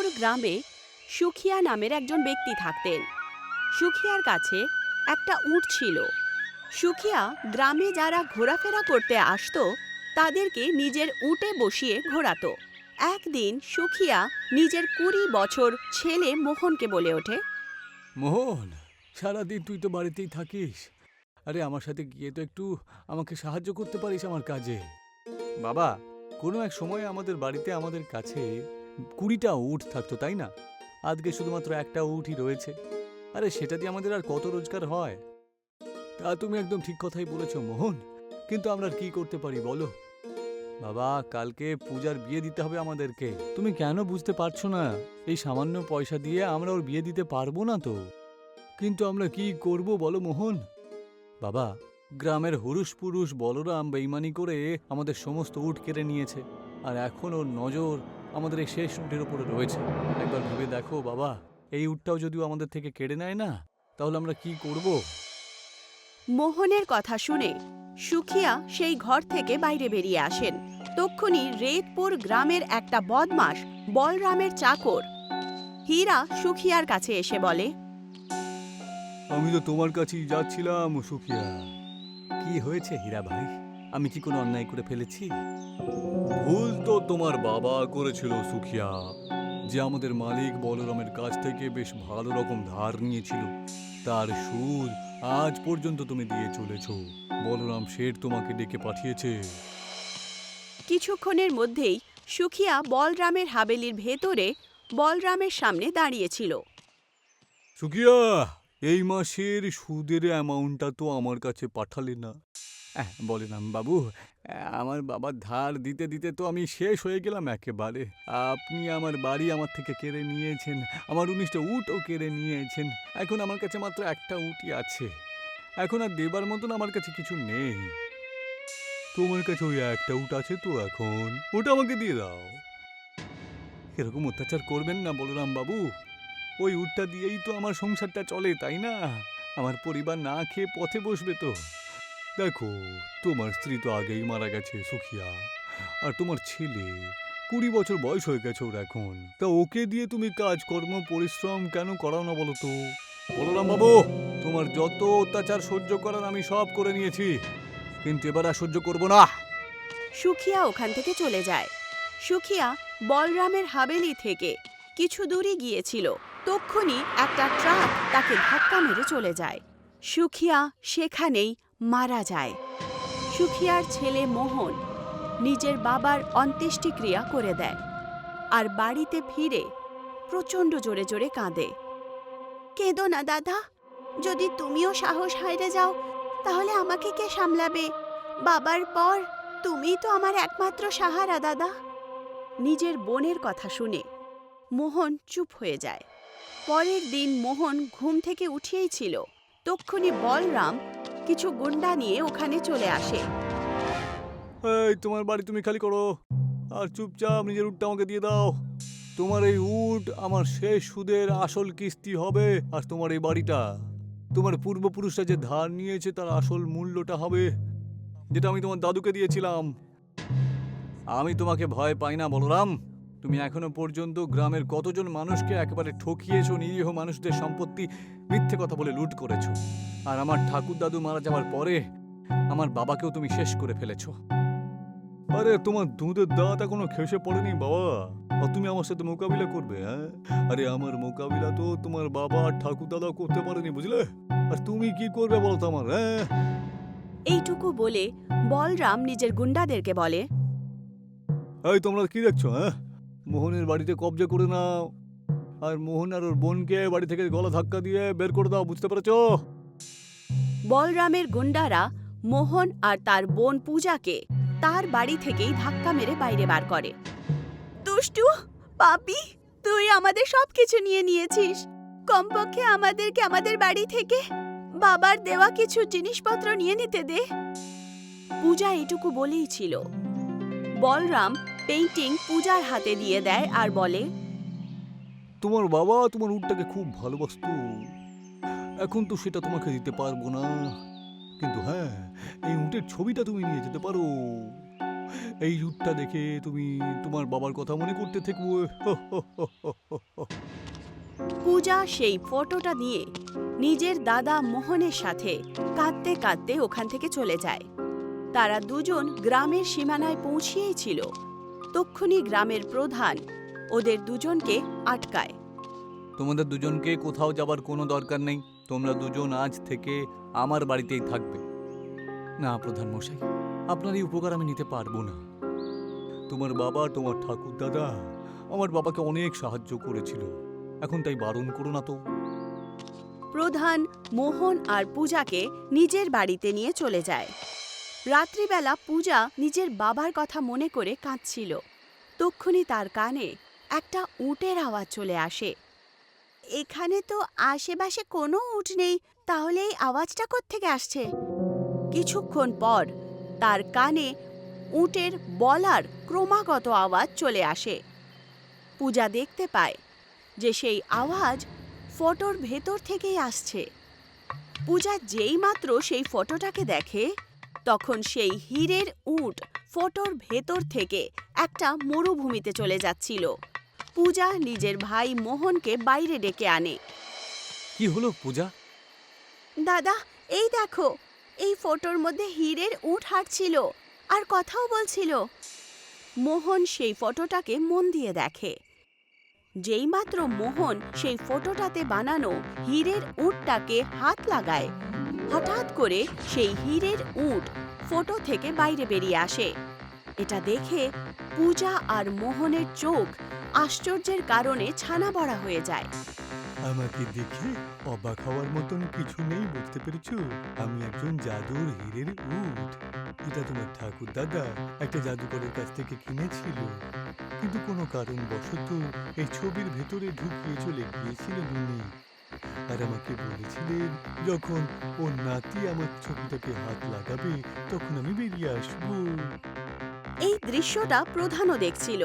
রেতপুর গ্রামে সুখিয়া নামের একজন ব্যক্তি থাকতেন। সুখিয়ার কাছে একটা উট ছিল। সুখিয়া গ্রামে যারা ঘোরাফেরা করতে আসতো তাদেরকে নিজের উটে বসিয়ে ঘোরাতো। একদিন সুখিয়া নিজের ২০ বছর ছেলে মোহনকে বলে ওঠে, মোহন, সারাদিন তুই তো বাড়িতেই থাকিস। আরে আমার সাথে গিয়ে তো একটু আমাকে সাহায্য করতে পারিস আমার কাজে। বাবা, কোনো এক সময় আমাদের বাড়িতে আমাদের কাছে ২০টা উট থাকতো, তাই না? আজকে শুধুমাত্র একটা উটই রয়েছে। আরে সেটা দিয়ে আমাদের আর কত রোজগার হয়? তা তুমি একদম ঠিক কথাই বলেছ মোহন, কিন্তু আমরা আর কি করতে পারি বলো? বাবা, কালকে পূজার বিয়ে দিতে হবে আমাদেরকে। তুমি কেন বুঝতে পারছো না? এই সামান্য পয়সা দিয়ে আমরা ওর বিয়ে দিতে পারবো না তো। কিন্তু আমরা কি করব বলো মোহন? বাবা, গ্রামের হুরুষ পুরুষ বলরাম বেইমানি করে আমাদের সমস্ত উট কেড়ে নিয়েছে, আর এখন ওর নজর আমাদের এই শেষ উটের উপরে রয়েছে। একবার ভেবে দেখো বাবা, এই উটটাও যদিও আমাদের থেকে কেড়ে নেয় না, তাহলে আমরা কি করব? মোহনের কথা শুনে সুখিয়া সেই ঘর থেকে বাইরে বেরিয়ে আসেন। তক্ষুনি রেতপুর গ্রামের একটা বদমাশ বলরামের চাকর হীরা সুখিয়ার কাছে এসে বলে, আমি তো তোমার কাছেই যাচ্ছিলাম সুখিয়া। কি হয়েছে হীরা ভাই? আমি কি কোনো অন্যায় করে ফেলেছি? ভুল তো তোমার বাবা করেছিল সুখিয়া, যে আমাদের মালিক বলরামের কাছ থেকে বেশ ভালো রকম ধার নিয়েছিল। তার সুদ আজ পর্যন্ত তুমি দিয়ে চলেছ। বলরাম শেঠ তোমাকে ডেকে পাঠিয়েছে। কিছুক্ষণের মধ্যেই সুখিয়া বলরামের হাবেলির ভেতরে বলরামের সামনে দাঁড়িয়েছিল। সুখিয়া, এই মাসের সুদের অ্যামাউন্টটা তো আমার কাছে পাঠালে না। বলরাম বাবু, আমার বাবার ধার দিতে দিতে তো আমি শেষ হয়ে গেলাম একেবারে। আপনি আমার বাড়ি আমার থেকে কেড়ে নিয়েছেন, আমার ১৯টা উটও কেড়ে নিয়েছেন। এখন আমার কাছে মাত্র একটা উটই আছে। এখন আর দেবার মতন আমার কাছে কিছু নেই। তোমার কাছে ওই একটা উট আছে তো, এখন ওটা আমাকে দিয়ে দাও। এরকম অত্যাচার করবেন না বলরাম বাবু। ওই উটটা দিয়েই তো আমার সংসারটা চলে, তাই না? আমার পরিবার না খেয়ে পথে বসবে তো। দেখো, তোমার স্ত্রী তো আগেই মারা গেছে সুখিয়া, আর তোমার ছেলে ২০ বছর বয়স হয়ে গেছে ওর এখন। তা ওকে দিয়ে তুমি কাজকর্ম পরিশ্রম কেন করাও না বলো তো? বলরাম বাবু, তোমার যত অত্যাচার সহ্য করার আমি সব করে নিয়েছি, কিন্তু এবার আর সহ্য করব না। সুখিয়া ওখান থেকে চলে যায়। সুখিয়া বলরামের হাবেলি থেকে কিছু দূরে গিয়েছিল। তক্ষুনি একটা ট্রাক তাকে ধাক্কা মেরে চলে যায়। সুখিয়া সেখানেই মারা যায়। সুখিয়ার ছেলে মোহন নিজের বাবার অন্ত্যেষ্টিক্রিয়া করে দেয় আর বাড়িতে ফিরে প্রচণ্ড জোরে জোরে কাঁদে। কেঁদো না দাদা, যদি তুমিও সাহস হারিয়ে যাও তাহলে আমাকে কে সামলাবে? বাবার পর তুমিই তো আমার একমাত্র সাহারা দাদা। নিজের বোনের কথা শুনে মোহন চুপ হয়ে যায়। পরের দিন মোহন ঘুম থেকে উঠিয়েই ছিল। তক্ষুনি বলরাম কিছু গুন্ডা নিয়ে ওখানে চলে আসে। এই, তোমার বাড়ি তুমি খালি করো, আর চুপচাপ নিজের উটটা আমাকে দিয়ে দাও। তোমার এই উট আমার শেষ সুদের আসল কিস্তি হবে, আর তোমার এই বাড়িটা তোমার পূর্বপুরুষরা যে ধার নিয়েছে তার আসল মূল্যটা হবে, যেটা আমি তোমার দাদুকে দিয়েছিলাম। আমি তোমাকে ভয় পাই না বলরাম। তুমি এখনো পর্যন্ত গ্রামের কতজন মানুষকে একেবারে ঠকিয়েছো, নিরীহ মানুষদের সম্পত্তি মিথ্যে কথা বলে লুট করেছো। আর আমার ঠাকুর দাদু মারা যাওয়ার পরে আমার বাবাকেও তুমি শেষ করে ফেলেছো। আরে তোমার দুধের দাঁত এখনো খসে পড়েনি বাবা, আর তুমি আমার সাথে মোকাবিলা করবে? হ্যাঁ, আরে আমার মোকাবিলা তো তোমার বাবা আর ঠাকুর দাদাও করতে পারেনি, বুঝলে? আর তুমি কি করবে বলো তো আমার? হ্যাঁ, এইটুকু বলে বলরাম নিজের গুন্ডাদেরকে বলে, এই তোমরা কি দেখছো? হ্যাঁ, মোহনের বাড়িতে কবজা করে নাও, আর মোহন আর ওর বোনকে বাড়ি থেকে গলা ধাক্কা দিয়ে বের করে দাও, বুঝতে পেরেছো? বলরামের গুন্ডারা মোহন আর তার বোন পূজাকে তার বাড়ি থেকেই ধাক্কা মেরে বাইরে বার করে। দুষ্টু, পাপী, তুই আমাদের সবকিছু নিয়ে নিয়েছিস। কমপক্ষে আমাদেরকে আমাদের বাড়ি থেকে বাবার দেওয়া কিছু জিনিসপত্র নিয়ে নিতে দে। পূজা এটুকু বলেই ছিল। বলরাম পেইন্টিং পূজার হাতে দিয়ে দেয় আর বলে, তোমার বাবা তোমার উটটাকে খুব ভালোবাসতো, এখন তো সেটা তোমাকে দিতে পারবো না, কিন্তু হ্যাঁ, এই উটের ছবিটা তুমি নিয়ে যেতে পারো। এই রূপটা দেখে তুমি তোমার বাবার কথা মনে করতে থাকবো। পূজা সেই ফটোটা নিয়ে নিজের দাদা মোহনের সাথে কাঁদতে কাঁদতে ওখান থেকে চলে যায়। তারা দুজন গ্রামের সীমানায় পৌঁছিয়েই ছিল, তক্ষুনি গ্রামের প্রধান ওদের দুজনকে আটকায়। তোমাদের দুজনকে কোথাও যাবার কোনো দরকার নেই, তোমরা দুজন আজ থেকে আমার বাড়িতেই থাকবে। না প্রধান মশাই, আপনার এই উপকার আমি নিতে পারবো না। তোমার বাবা, তোমার ঠাকুর দাদা আমার বাবাকে অনেক সাহায্য করেছিল, এখন তাই বারণ করো না তো। প্রধান মোহন আর পূজাকে নিজের বাড়িতে নিয়ে চলে যায়। রাত্রিবেলা পূজা নিজের বাবার কথা মনে করে কাঁদছিল। তক্ষুনি তার কানে একটা উটের আওয়াজ চলে আসে। এখানে তো আশেপাশে কোনো উট নেই, তাহলে এই আওয়াজটা কোত্থেকে আসছে? কিছুক্ষণ পর তার কানে উটের বলার ক্রমাগত আওয়াজ চলে আসে। পূজা দেখতে পায় যে সেই আওয়াজ ফটোর ভেতর থেকেই আসছে। পূজা যেই মাত্র সেই ফটোটাকে দেখে, তখন সেই হীরের উট ফটোর ভেতর থেকে একটা মরুভূমিতে চলে যাচ্ছিল। পূজা নিজের ভাই মোহনকে বাইরে ডেকে আনে। কি হলো পূজা? দাদা, এই দেখো, এই ফটোর মধ্যে হীরের উট হাঁটছিল আর কথাও বলছিল। মোহন সেই ফটোটাকে মন দিয়ে দেখে। যেইমাত্র মোহন সেই ফটোটাতে বানানো হীরের উটটাকে হাত লাগায়, হঠাৎ করে সেই হীরের উট ফটো থেকে বাইরে বেরিয়ে আসে। এটা দেখে পূজা আর মোহনের চোখ আশ্চর্যের কারণে ছানা বড়া হয়ে যায়। আমাকে দেখে অবাক হওয়ার মতন কিছু নেই, বুঝতে পেরেছো? আমি একজন জাদুর হীরের উট। এটা তোমার ঠাকুর দাদা একটা জাদুকরের কাছ থেকে কিনেছিল, কিন্তু কোনো কারণবশত এই ছবির ভেতরে ঢুকিয়ে চলে গিয়েছিলেন উনি। আর আমাকে বলেছিলেন যখন ওর নাতি আমার ছবিটাকে হাত লাগাবে তখন আমি বেরিয়ে আসবো। এই দৃশ্যটা প্রধানও দেখছিল।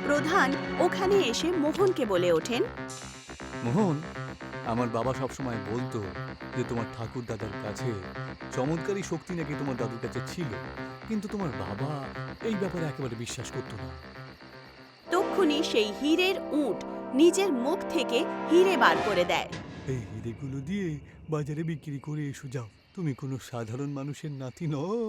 প্রধান ওখানে এসে মোহনকে বলে ওঠেন, মোহন, আমার বাবা সবসময় বলতো যে তোমার ঠাকুর দাদার কাছে চমৎকারী শক্তি নাকি তোমার দাদুর কাছে ছিল, কিন্তু তোমার বাবা এই ব্যাপারে একেবারে বিশ্বাস করতো না। তক্ষুনি সেই হীরের উট নিজের মুখ থেকে হীরে বার করে দেয়। এই হিরেগুলো দিয়ে বাজারে বিক্রি করে এসো যাও, তুমি কোনো সাধারণ মানুষের নাতি নও।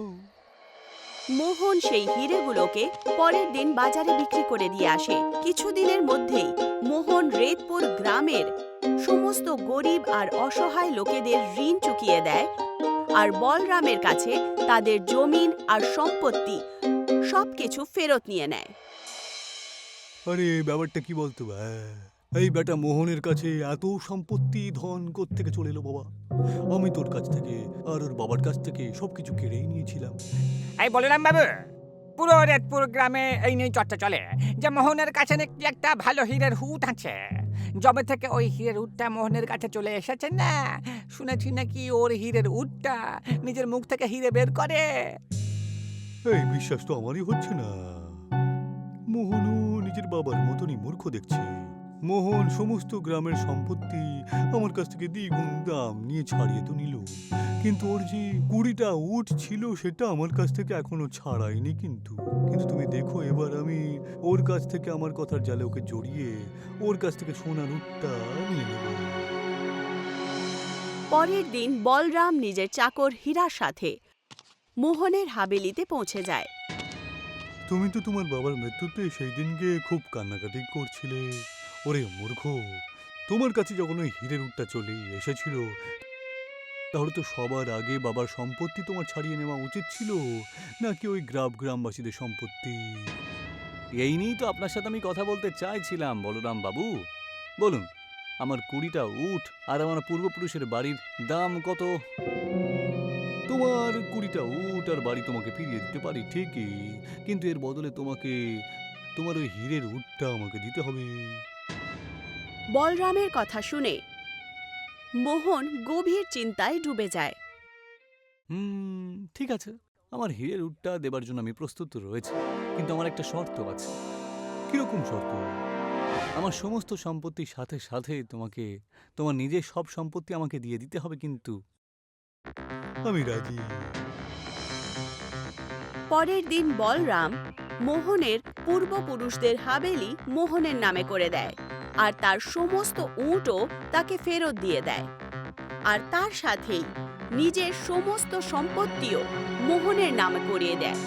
মোহন সেই হীরেগুলোকে পরের দিন বাজারে বিক্রি করে দিয়ে আসে। কিছুদিনের মধ্যেই মোহন রেতপুর গ্রামের সমস্ত গরিব আর অসহায় লোকেদের ঋণ চুকিয়ে দেয় আর বলরামের কাছে তাদের জমিন আর সম্পত্তি সবকিছু ফেরত নিয়ে নেয়। আরে ব্যাপারটা কি বলতো? এই বেটা মোহনের কাছে এত সম্পত্তি ধন কোত্থেকে চলে এলো বাবা? আমি তোর কাছ থেকে আর ওর বাবার কাছ থেকে সবকিছু কেড়েই নিয়েছিলাম। এই বলরাম বাবু, পুরো রেতপুর গ্রামে এই নিয়ে চর্চা চলে যে মোহনের কাছে নাকি একটা ভালো হীরের উট আছে। জবে থেকে ওই হীরের উটটা মোহনের কাছে চলে এসেছে না, শুনেছি নাকি ওর হীরের উটটা নিজের মুখ থেকে হীরে বের করে। এই বিশ্বাস তো আমারই হচ্ছে না। মোহনও নিজের বাবার মতনই মূর্খ দেখছি। মোহন সমস্ত গ্রামের সম্পত্তি আমার কাছ থেকে দ্বিগুণ দাম নিয়ে ছাড়িয়ে তো নিল, কিন্তু ওর যে 20টা উট ছিল সেটা আমার কাছ থেকে এখনো ছাড়াইনি। কিন্তু কিন্তু তুমি দেখো, এবার আমি ওর কাছ থেকে আমার কথার জালে ওকে জড়িয়ে ওর কাছ থেকে সোনার উটটা নিয়ে নেব। পরের দিন বলরাম নিজের চাকর হীরার সাথে মোহনের হাবেলিতে পৌঁছে যায়। তুমি তো তোমার বাবার মৃত্যুতে সেই দিনকে খুব কান্নাকাটি করছিলে। ওরে মূর্খ, তোমার কাছে যখন ওই হীরের উটটা চলে এসেছিল তাহলে তো সবার আগে বাবার সম্পত্তি তোমার ছাড়িয়ে নেওয়া উচিত ছিল, নাকি ওই গ্রামবাসীদের সম্পত্তি? এই নিয়েই তো আপনার সাথে আমি কথা বলতে চাইছিলাম বলরাম বাবু। বলুন, আমার 20টা উট আর আমার পূর্বপুরুষের বাড়ির দাম কত? তোমার 20টা উট আর বাড়ি তোমাকে ফিরিয়ে দিতে পারি ঠিকই, কিন্তু এর বদলে তোমাকে তোমার ওই হীরের উটটা আমাকে দিতে হবে। বলরামের কথা শুনে মোহন গভীর চিন্তায় ডুবে যায়। ঠিক আছে, আমার হীরের উটটা দেবার জন্য আমি প্রস্তুত রয়েছে, কিন্তু আমার একটা শর্ত আছে। কিরকম শর্ত? আমার সমস্ত সম্পত্তির সাথে সাথে তোমাকে তোমার নিজের সব সম্পত্তি আমাকে দিয়ে দিতে হবে। কিন্তু আমি রাজি। পরের দিন বলরাম মোহনের পূর্বপুরুষদের হাবেলি মোহনের নামে করে দেয় আর তার সমস্ত উটও তাকে ফেরত দিয়ে দেয় আর তার সাথেই নিজের সমস্ত সম্পত্তিও মোহনের নামে করিয়ে দেয়।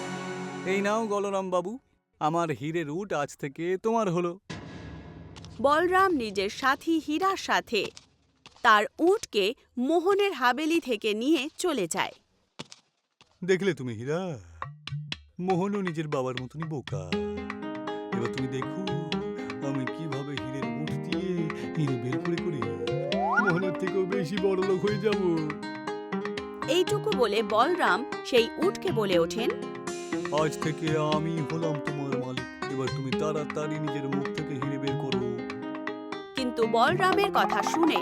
এই নাও বলরাম বাবু, আমার হীরের উট আজ থেকে তোমার হলো। বলরাম নিজের সাথী হীরার সাথে তার উটকে মোহনের হাবেলি থেকে নিয়ে চলে যায়। দেখলে তুমি হীরা, মোহনও নিজের বাবার মতনই বোকা। এবার তুমি দেখো আমি কিভাবে হীরের উট দিয়ে হীরে বের করে করে মোহনের থেকেও বেশি বড় লোক হয়ে যাব। এইটুকু বলে বলরাম সেই উটকে বলে ওঠেন, আজ থেকে আমি হলাম তোমার মালিক। এবার তুমি তাড়াতাড়ি নিজের মুখ থেকে হীরে বের করো। কিন্তু বলরামের কথা শুনে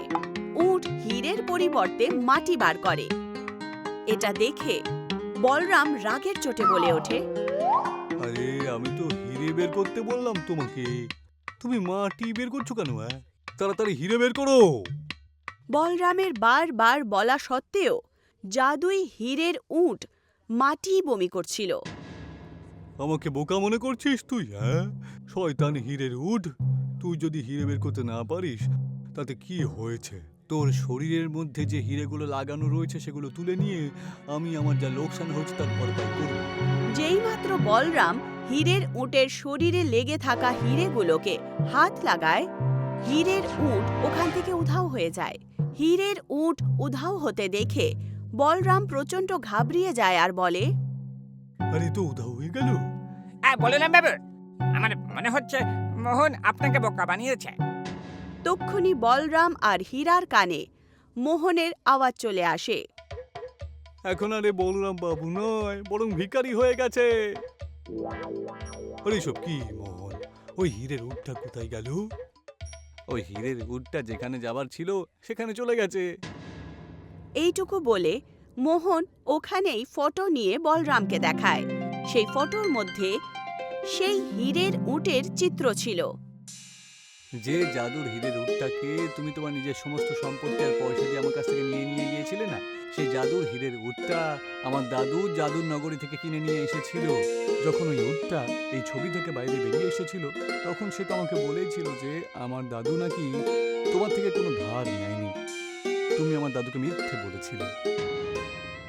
উট হীরের পরিবর্তে মাটি বার করে। এটা দেখে বলরাম রাগের চোটে বলে ওঠে, আরে আমি তো হীরে বের করতে বললাম তোমাকে, তুমি মাটি বের করছো কেন? তাড়াতাড়ি হীরে বের করো। বলরামের বারবার বলা সত্ত্বেও জাদুই হীরের উট মাটি বমি করছিল। আমাকে বোকা মনে করছিস তুই? শয়তান হীরের উট, তুই যদি হীরে বের করতে না পারিস তাতে কি হয়েছে? তোর শরীরের মধ্যে যে হীরেগুলো লাগানো রয়েছে সেগুলো তুলে নিয়ে আমি আমার যা লোকসান হচ্ছে তার ভরপাই করব। যেইমাত্র বলরাম হীরের উটের শরীরে লেগে থাকা হীরেগুলোকে হাত লাগায়, হীরের উট ওখান থেকে উধাও হয়ে যায়। হীরের উট উধাও হতে দেখে বলরাম প্রচণ্ড ঘাবড়িয়ে যায় আর বলে, আরে তো উধাও হয়ে গেল। বললাম বাবু, আমার মনে হচ্ছে মোহন আপনাকে বোকা বানিয়েছে। তক্ষুনি বলরাম আর হীরার কানে মোহনের আওয়াজ চলে আসে, এখন আরে বলরাম বাবু নয়, বরং ভিখারি হয়ে গেছে। আরে সব কি মোহন? ওই হীরের উটটা কোথায় গেল? ওই হীরের উটটা যেখানে যাবার ছিল সেখানে চলে গেছে। এইটুকু বলে মোহন ওখানেই ফটো নিয়ে বলরামকে দেখায়। সেই ফটোর মধ্যে সেই হীরের উটের চিত্র ছিল। যে জাদুর হীরের উটটাকে তুমি তোমার নিজের সমস্ত সম্পত্তি আর পয়সা দিয়ে আমার কাছ থেকে নিয়ে গিয়েছিলে না, সেই জাদুর হীরের উটটা আমার দাদু জাদুর নগরী থেকে কিনে নিয়ে এসেছিল। যখন ওই উটটা এই ছবি থেকে বাইরে বেরিয়ে এসেছিল তখন সে তো আমাকে বলেছিল যে আমার দাদু নাকি তোমার থেকে কোনো ধার নেয়নি। তুমি আমার দাদুকে মিথ্যে বলেছিলে।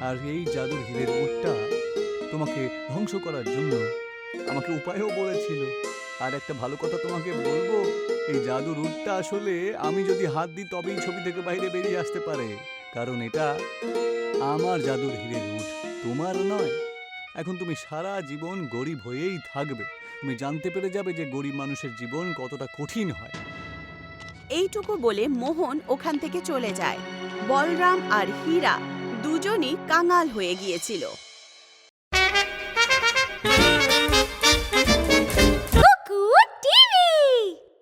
আর এই জাদুর হীরের উটটা তোমাকে ধ্বংস করার জন্য আমাকে উপায়ও বলেছিল। আর একটা ভালো কথা তোমাকে বলবো, এই জাদুর উটটা আসলে আমি যদি হাত দিই তবেই ছবি থেকে বাইরে বেরিয়ে আসতে পারে, কারণ এটা আমার জাদুর হীরের উট, তোমার নয়। এখন তুমি সারা জীবন গরিব হয়েই থাকবে। তুমি জানতে পেরে যাবে যে গরিব মানুষের জীবন কতটা কঠিন হয়। এইটুকু বলে মোহন ওখান থেকে চলে যায়। বলরাম আর হীরা দুজনই কাঙাল হয়ে গিয়েছিল।